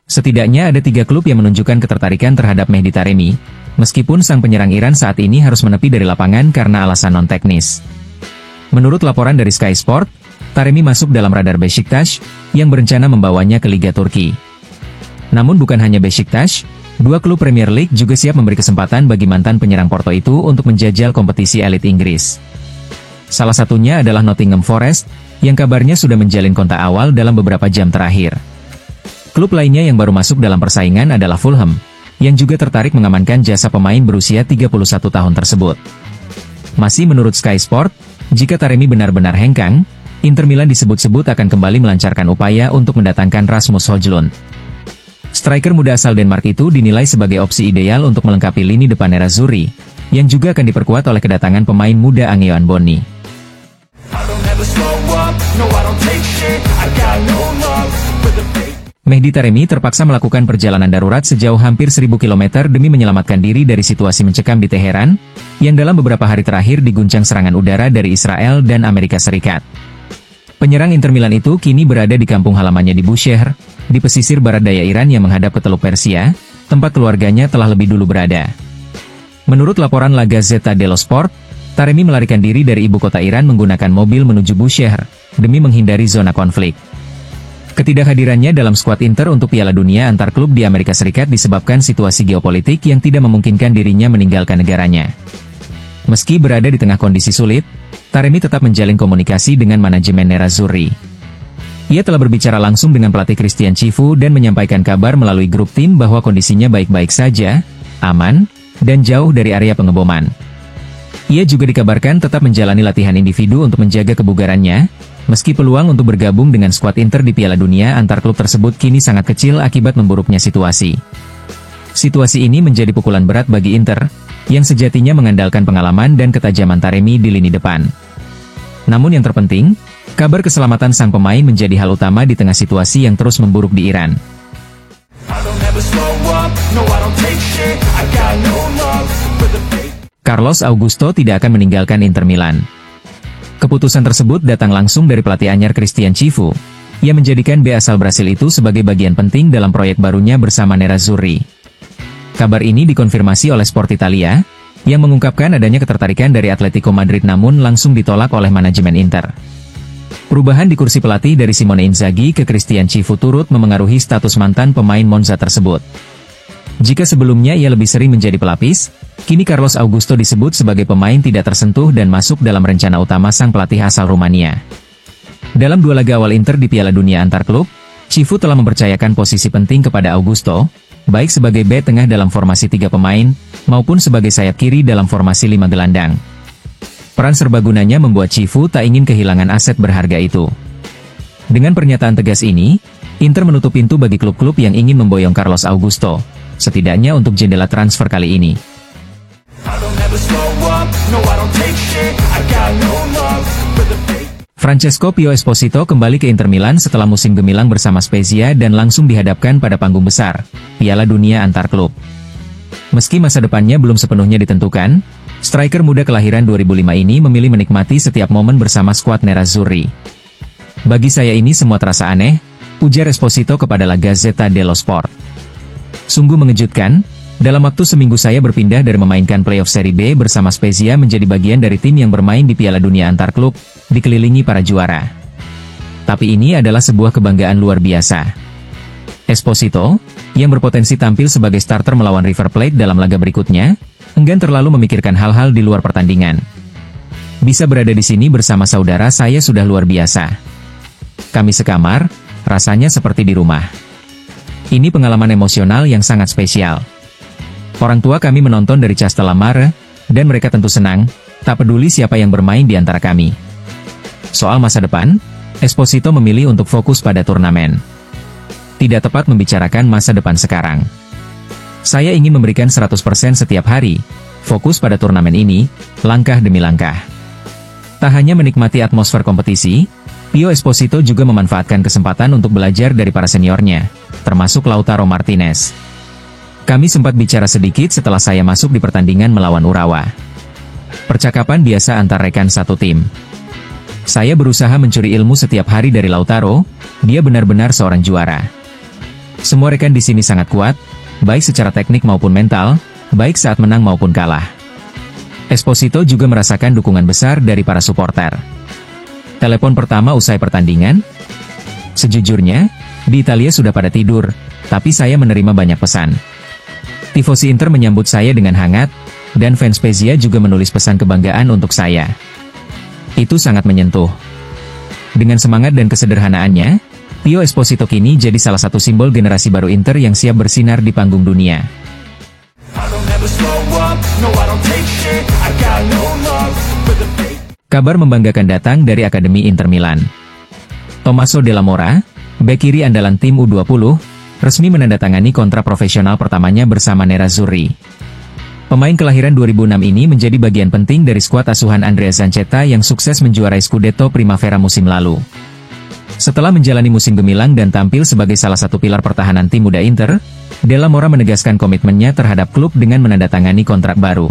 Setidaknya ada 3 klub yang menunjukkan ketertarikan terhadap Mehdi Taremi, meskipun sang penyerang Iran saat ini harus menepi dari lapangan karena alasan non-teknis. Menurut laporan dari Sky Sport, Taremi masuk dalam radar Beşiktaş, yang berencana membawanya ke Liga Turki. Namun bukan hanya Beşiktaş, 2 klub Premier League juga siap memberi kesempatan bagi mantan penyerang Porto itu untuk menjajal kompetisi elit Inggris. Salah satunya adalah Nottingham Forest, yang kabarnya sudah menjalin kontak awal dalam beberapa jam terakhir. Klub lainnya yang baru masuk dalam persaingan adalah Fulham, yang juga tertarik mengamankan jasa pemain berusia 31 tahun tersebut. Masih menurut Sky Sport, jika Taremi benar-benar hengkang, Inter Milan disebut-sebut akan kembali melancarkan upaya untuk mendatangkan Rasmus Højlund. Striker muda asal Denmark itu dinilai sebagai opsi ideal untuk melengkapi lini depan Nerazzurri, yang juga akan diperkuat oleh kedatangan pemain muda Angelo Bonni. Mehdi Taremi terpaksa melakukan perjalanan darurat sejauh hampir 1000 km demi menyelamatkan diri dari situasi mencekam di Teheran, yang dalam beberapa hari terakhir diguncang serangan udara dari Israel dan Amerika Serikat. Penyerang Inter Milan itu kini berada di kampung halamannya di Bushehr, di pesisir barat daya Iran yang menghadap ke Teluk Persia, tempat keluarganya telah lebih dulu berada. Menurut laporan La Gazzetta dello Sport, Taremi melarikan diri dari ibu kota Iran menggunakan mobil menuju Bushehr, demi menghindari zona konflik. Ketidakhadirannya dalam skuad Inter untuk Piala Dunia antar klub di Amerika Serikat disebabkan situasi geopolitik yang tidak memungkinkan dirinya meninggalkan negaranya. Meski berada di tengah kondisi sulit, Taremi tetap menjalin komunikasi dengan manajemen Nerazzurri. Ia telah berbicara langsung dengan pelatih Christian Cifu dan menyampaikan kabar melalui grup tim bahwa kondisinya baik-baik saja, aman, dan jauh dari area pengeboman. Ia juga dikabarkan tetap menjalani latihan individu untuk menjaga kebugarannya, meski peluang untuk bergabung dengan skuad Inter di Piala Dunia antar klub tersebut kini sangat kecil akibat memburuknya situasi. Situasi ini menjadi pukulan berat bagi Inter, yang sejatinya mengandalkan pengalaman dan ketajaman Taremi di lini depan. Namun yang terpenting, kabar keselamatan sang pemain menjadi hal utama di tengah situasi yang terus memburuk di Iran. Carlos Augusto tidak akan meninggalkan Inter Milan. Keputusan tersebut datang langsung dari pelatih anyar Christian Cifu, yang menjadikan bek asal Brasil itu sebagai bagian penting dalam proyek barunya bersama Nerazzurri. Kabar ini dikonfirmasi oleh Sport Italia, yang mengungkapkan adanya ketertarikan dari Atletico Madrid namun langsung ditolak oleh manajemen Inter. Perubahan di kursi pelatih dari Simone Inzaghi ke Christian Cifu turut memengaruhi status mantan pemain Monza tersebut. Jika sebelumnya ia lebih sering menjadi pelapis, kini Carlos Augusto disebut sebagai pemain tidak tersentuh dan masuk dalam rencana utama sang pelatih asal Rumania. Dalam 2 laga awal Inter di Piala Dunia antar klub, Cifu telah mempercayakan posisi penting kepada Augusto, baik sebagai bek tengah dalam formasi 3 pemain, maupun sebagai sayap kiri dalam formasi 5 gelandang. Peran serbagunanya membuat Cifu tak ingin kehilangan aset berharga itu. Dengan pernyataan tegas ini, Inter menutup pintu bagi klub-klub yang ingin memboyong Carlos Augusto, setidaknya untuk jendela transfer kali ini. Francesco Pio Esposito kembali ke Inter Milan setelah musim gemilang bersama Spezia dan langsung dihadapkan pada panggung besar, Piala Dunia antar klub. Meski masa depannya belum sepenuhnya ditentukan, striker muda kelahiran 2005 ini memilih menikmati setiap momen bersama skuad Nerazzurri. Bagi saya ini semua terasa aneh, ujar Esposito kepada La Gazzetta dello Sport. Sungguh mengejutkan, dalam waktu seminggu saya berpindah dari memainkan playoff Serie B bersama Spezia menjadi bagian dari tim yang bermain di Piala Dunia antar klub, dikelilingi para juara. Tapi ini adalah sebuah kebanggaan luar biasa. Esposito, yang berpotensi tampil sebagai starter melawan River Plate dalam laga berikutnya, enggan terlalu memikirkan hal-hal di luar pertandingan. Bisa berada di sini bersama saudara saya sudah luar biasa. Kami sekamar, rasanya seperti di rumah. Ini pengalaman emosional yang sangat spesial. Orang tua kami menonton dari Castellammare, dan mereka tentu senang, tak peduli siapa yang bermain di antara kami. Soal masa depan, Esposito memilih untuk fokus pada turnamen. Tidak tepat membicarakan masa depan sekarang. Saya ingin memberikan 100% setiap hari, fokus pada turnamen ini, langkah demi langkah. Tak hanya menikmati atmosfer kompetisi, Pio Esposito juga memanfaatkan kesempatan untuk belajar dari para seniornya, termasuk Lautaro Martinez. Kami sempat bicara sedikit setelah saya masuk di pertandingan melawan Urawa. Percakapan biasa antar rekan satu tim. Saya berusaha mencuri ilmu setiap hari dari Lautaro, dia benar-benar seorang juara. Semua rekan di sini sangat kuat, baik secara teknik maupun mental, baik saat menang maupun kalah. Esposito juga merasakan dukungan besar dari para supporter. Telepon pertama usai pertandingan? Sejujurnya, di Italia sudah pada tidur, tapi saya menerima banyak pesan. Tifosi Inter menyambut saya dengan hangat, dan fans Spezia juga menulis pesan kebanggaan untuk saya. Itu sangat menyentuh. Dengan semangat dan kesederhanaannya, Pio Esposito kini jadi salah satu simbol generasi baru Inter yang siap bersinar di panggung dunia. Kabar membanggakan datang dari Akademi Inter Milan. Tommaso Della Mora, bek kiri andalan tim U20, resmi menandatangani kontrak profesional pertamanya bersama Nerazzurri. Pemain kelahiran 2006 ini menjadi bagian penting dari skuad asuhan Andrea Zanchetta yang sukses menjuarai Scudetto Primavera musim lalu. Setelah menjalani musim gemilang dan tampil sebagai salah satu pilar pertahanan tim muda Inter, Della Mora menegaskan komitmennya terhadap klub dengan menandatangani kontrak baru.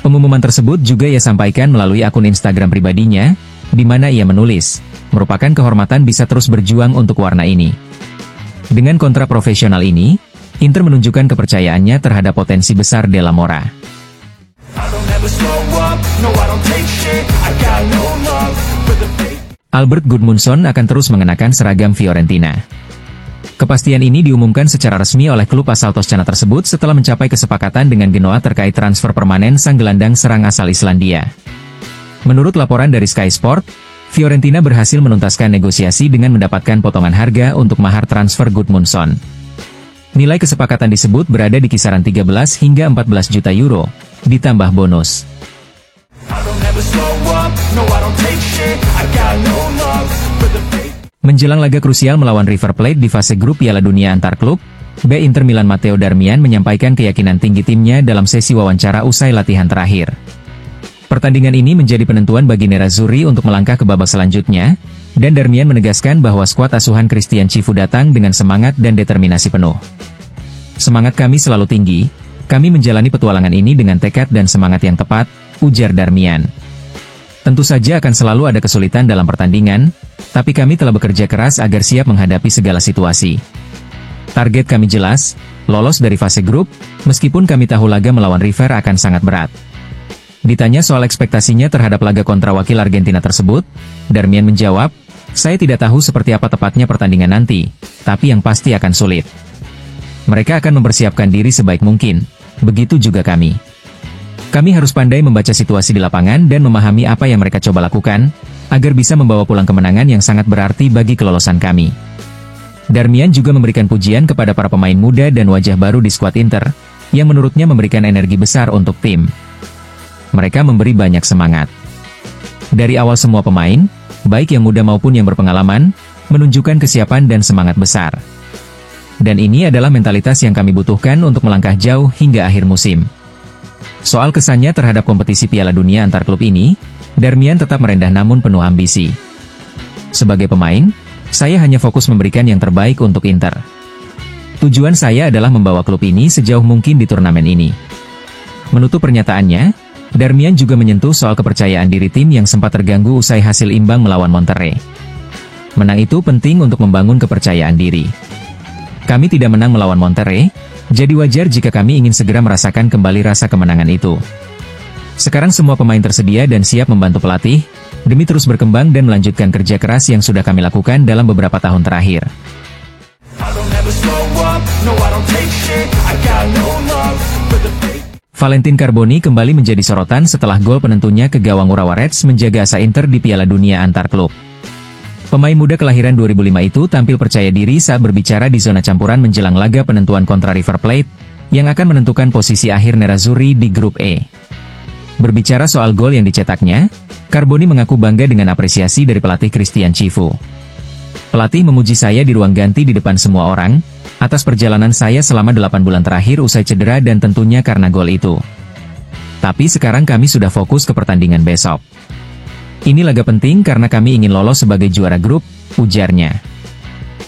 Pengumuman tersebut juga ia sampaikan melalui akun Instagram pribadinya, di mana ia menulis, merupakan kehormatan bisa terus berjuang untuk warna ini. Dengan kontrak profesional ini, Inter menunjukkan kepercayaannya terhadap potensi besar Della Mora. Albert Gudmundsson akan terus mengenakan seragam Fiorentina. Kepastian ini diumumkan secara resmi oleh klub asal Toscana tersebut setelah mencapai kesepakatan dengan Genoa terkait transfer permanen sang gelandang serang asal Islandia. Menurut laporan dari Sky Sport, Fiorentina berhasil menuntaskan negosiasi dengan mendapatkan potongan harga untuk mahar transfer Gudmundsson. Nilai kesepakatan disebut berada di kisaran 13 hingga 14 juta euro, ditambah bonus. Menjelang laga krusial melawan River Plate di fase grup Piala Dunia antar klub, bek Inter Milan Matteo Darmian menyampaikan keyakinan tinggi timnya dalam sesi wawancara usai latihan terakhir. Pertandingan ini menjadi penentuan bagi Nerazzurri untuk melangkah ke babak selanjutnya, dan Darmian menegaskan bahwa skuad asuhan Christian Cifu datang dengan semangat dan determinasi penuh. Semangat kami selalu tinggi, kami menjalani petualangan ini dengan tekad dan semangat yang tepat, ujar Darmian. Tentu saja akan selalu ada kesulitan dalam pertandingan, tapi kami telah bekerja keras agar siap menghadapi segala situasi. Target kami jelas, lolos dari fase grup, meskipun kami tahu laga melawan River akan sangat berat. Ditanya soal ekspektasinya terhadap laga kontra wakil Argentina tersebut, Darmian menjawab, "Saya tidak tahu seperti apa tepatnya pertandingan nanti, tapi yang pasti akan sulit. Mereka akan mempersiapkan diri sebaik mungkin, begitu juga kami. Kami harus pandai membaca situasi di lapangan dan memahami apa yang mereka coba lakukan, agar bisa membawa pulang kemenangan yang sangat berarti bagi kelolosan kami." Darmian juga memberikan pujian kepada para pemain muda dan wajah baru di skuad Inter, yang menurutnya memberikan energi besar untuk tim. Mereka memberi banyak semangat. Dari awal semua pemain, baik yang muda maupun yang berpengalaman, menunjukkan kesiapan dan semangat besar. Dan ini adalah mentalitas yang kami butuhkan untuk melangkah jauh hingga akhir musim. Soal kesannya terhadap kompetisi Piala Dunia antar klub ini, Darmian tetap merendah namun penuh ambisi. Sebagai pemain, saya hanya fokus memberikan yang terbaik untuk Inter. Tujuan saya adalah membawa klub ini sejauh mungkin di turnamen ini. Menutup pernyataannya, Darmian juga menyentuh soal kepercayaan diri tim yang sempat terganggu usai hasil imbang melawan Monterrey. Menang itu penting untuk membangun kepercayaan diri. Kami tidak menang melawan Monterrey, jadi wajar jika kami ingin segera merasakan kembali rasa kemenangan itu. Sekarang semua pemain tersedia dan siap membantu pelatih, demi terus berkembang dan melanjutkan kerja keras yang sudah kami lakukan dalam beberapa tahun terakhir. Valentin Carboni kembali menjadi sorotan setelah gol penentunya ke gawang Urawa Reds menjaga asa Inter di Piala Dunia antar klub. Pemain muda kelahiran 2005 itu tampil percaya diri saat berbicara di zona campuran menjelang laga penentuan kontra River Plate, yang akan menentukan posisi akhir Nerazzurri di grup E. Berbicara soal gol yang dicetaknya, Carboni mengaku bangga dengan apresiasi dari pelatih Christian Cifu. Pelatih memuji saya di ruang ganti di depan semua orang, atas perjalanan saya selama 8 bulan terakhir usai cedera dan tentunya karena gol itu. Tapi sekarang kami sudah fokus ke pertandingan besok. Ini laga penting karena kami ingin lolos sebagai juara grup, ujarnya.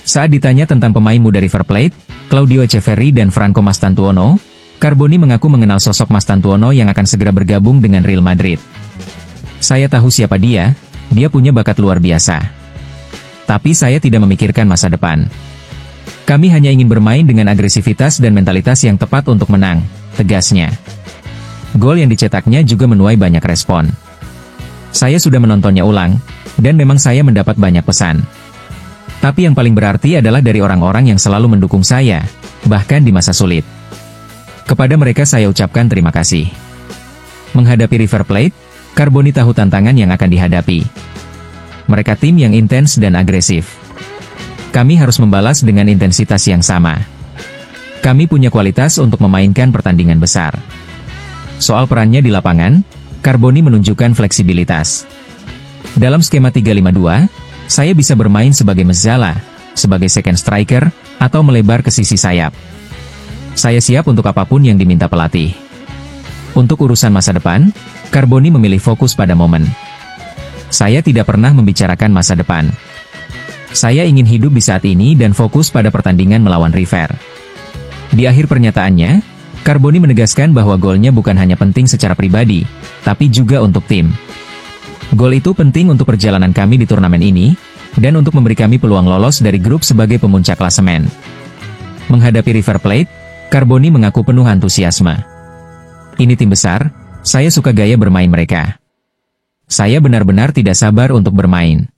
Saat ditanya tentang pemain muda River Plate, Claudio Echeverri dan Franco Mastantuono, Carboni mengaku mengenal sosok Mastantuono yang akan segera bergabung dengan Real Madrid. Saya tahu siapa dia, Dia punya bakat luar biasa. Tapi saya tidak memikirkan masa depan. Kami hanya ingin bermain dengan agresivitas dan mentalitas yang tepat untuk menang, tegasnya. Gol yang dicetaknya juga menuai banyak respon. Saya sudah menontonnya ulang, dan memang saya mendapat banyak pesan. Tapi yang paling berarti adalah dari orang-orang yang selalu mendukung saya, bahkan di masa sulit. Kepada mereka saya ucapkan terima kasih. Menghadapi River Plate, Carboni tahu tantangan yang akan dihadapi. Mereka tim yang intens dan agresif. Kami harus membalas dengan intensitas yang sama. Kami punya kualitas untuk memainkan pertandingan besar. Soal perannya di lapangan, Carboni menunjukkan fleksibilitas. Dalam skema 3-5-2, saya bisa bermain sebagai Mezzala, sebagai second striker, atau melebar ke sisi sayap. Saya siap untuk apapun yang diminta pelatih. Untuk urusan masa depan, Carboni memilih fokus pada momen. Saya tidak pernah membicarakan masa depan. Saya ingin hidup di saat ini dan fokus pada pertandingan melawan River. Di akhir pernyataannya, Carboni menegaskan bahwa golnya bukan hanya penting secara pribadi, tapi juga untuk tim. Gol itu penting untuk perjalanan kami di turnamen ini, dan untuk memberi kami peluang lolos dari grup sebagai pemuncak klasemen. Menghadapi River Plate, Carboni mengaku penuh antusiasme. Ini tim besar, saya suka gaya bermain mereka. Saya benar-benar tidak sabar untuk bermain.